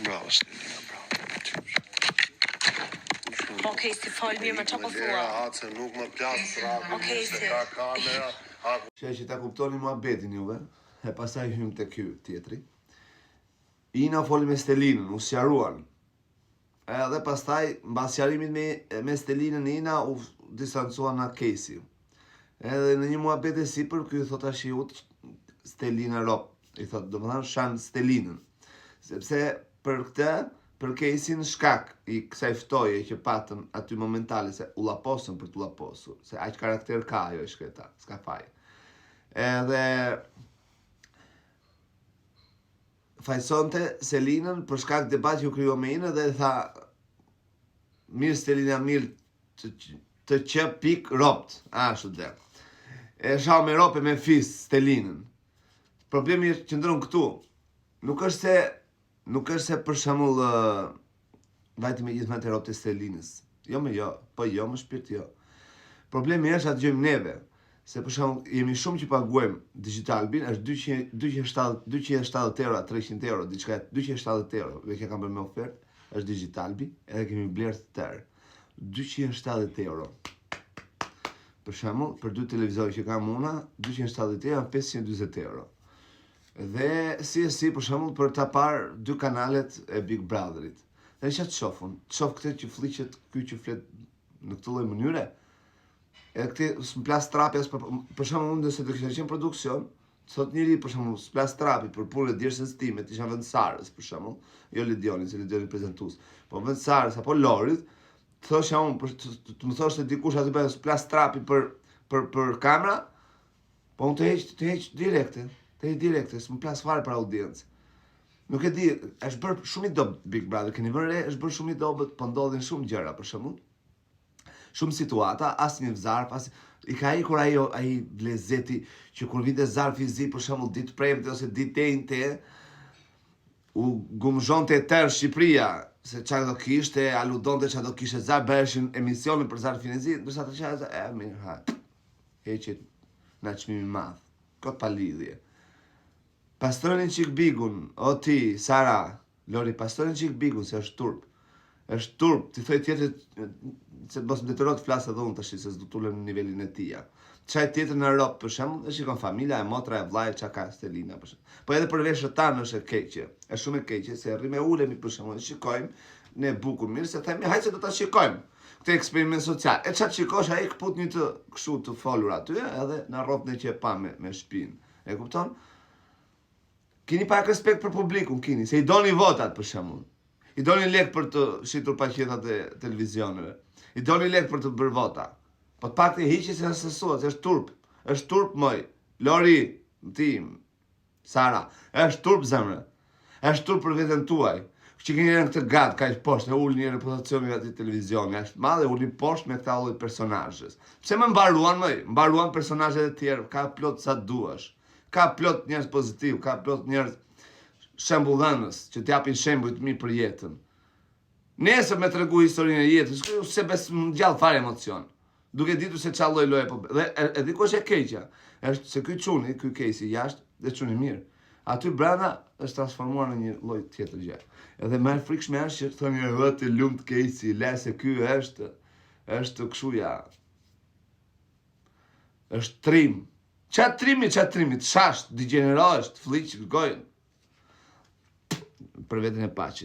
Bravo, Stelina, bravo. Okej, si fol mirë, më çfarë po thua? Ace nuk më plas rradhë. Okej, se ka kamera. Që ta kuptoni muhabetin juve, e pastaj hym te ky tjetri. Ina foli me Stelinën, u sqaruan. Edhe pastaj, mbas sqarimit me Stelinën, Ina u distancua nga Casey. Edhe në një muhabet e sipër, ky thot tash Stelina rop. I thot, domethënë shan Stelinën. Sepse për këtë, për Casey-n shkak i kësaj ftoje që patën aty momentale, se u llaposën për t'u llaposur, se aq karakter ka ajo e shkreta, s'ka faj. Edhe fajsonte Selinën për shkak debat që u krijua me Inën dhe tha mirë Stelina, mirë të që pik ropt, ashtu dhe. E shau me rope me fis Stelinën. Problemi qëndron këtu. Nuk është se për shembull vajti me gjithmonë të ropte Stelinës. Jo, po jo, më shpirt jo. Problemi është atë gjojmë neve. Se për shembull jemi shumë që paguajmë Digitalbin, është 270 euro, 300 euro, diçka 270 euro, dhe që kam bërë me ofertë, është Digitalbi, edhe kemi blerë të tërë. 270 euro. Për shembull, për 2 televizorë që kam una, 270 euro, 540 euro. Dhe si për shembull për ta parë 2 kanalet e Big Brotherit. Dhe çfarë shofun? Shoh këtë që fliqet, ky që flet në këtë lloj mënyre. Edhe këtë s'mplas trapi as për shembull unë nëse do kisha qenë produksion, thot njëri për shembull s'plas trapi për punën e djersës time, të isha vend Sarës për shembull, jo Lidionit, se Lidioni prezantues. Po vend Sarës apo Lorit, thosha unë të më thoshte dikush aty pas s'plas trapi për kamera, po unë të heq direkte, s'më plas fare për audiencë. Nuk e di, është bërë shumë i dobët Big Brother, keni vënë re, është bërë shumë i dobët, po ndodhin shumë gjëra për shembull. Shumë situata, asnjë zarf, i ka ikur ai lezeti që kur vinte zarfi zi për shembull ditë premte ose ditë enjte, u gumzhonte tërë Shqipëria se çfarë do kishte, aludonte çfarë do kishte zar, bëheshin emisione për zarfin e zi, ndërsa të çfarë mirë ha. Heqet na çmimi i madh. Kot pa lidhje. Pastronin qik bigun, o ti, Sara, Lori, pastronin qik bigun, se është turp. Është turp, ti thoj tjetër, se mos më detyroj të flas edhe unë tash, se s'do t'ulem në nivelin e tija. Çaj tjetër në Europë, për shembull, e shikon familja, e motra, e vllai, çka ka Stelina, për shembull. Po edhe për veshët tanë është e keqe, është shumë e keqe, se rrim e ulemi për shembull, e shikojmë, ne bukur mirë, se themi, hajde se do ta shikojmë. Këtë eksperiment social. E çat shikosh ai kput një të kështu të folur aty, edhe na rrofne që e pa me shpinë. E kupton? Kini pak respekt për publikun, kini, se i doni votat për shembull. I doni lek për të shitur paqetat e televizioneve. I doni lek për të bërë vota. Po të pak të hiqi se nësësuat, është turp moj. Lori, tim, Sara, është turp zemre. Është turp për veten tuaj. Që keni në këtë gatë, ka i poshtë, e ullë një reputacioni nga të televizioni, është madhe, ullë një poshtë me këta lloj personazhes. Pse më mbaruan personazhet e tjerë, ka plot sa duash. Ka plot njerëz pozitiv, ka plot njerëz shembullënës, që t'japin shembuj të mirë për jetën. Nesër me tregu historinë e jetës, se më gjallë fare emocion. Duke ditur se çfarë lloj po. Dhe e di kush e keqja, është se ky çuni, ky Casey jashtë, dhe çuni mirë. Aty brenda është transformuar në një lloj tjetër gjë. Edhe më e frikshme është që thonë të lumt Casey, le se ky është kështu ja. Është trim. Çat trimi, të shasht, degenerohesh, të fliq gojën. Për veten e paçit.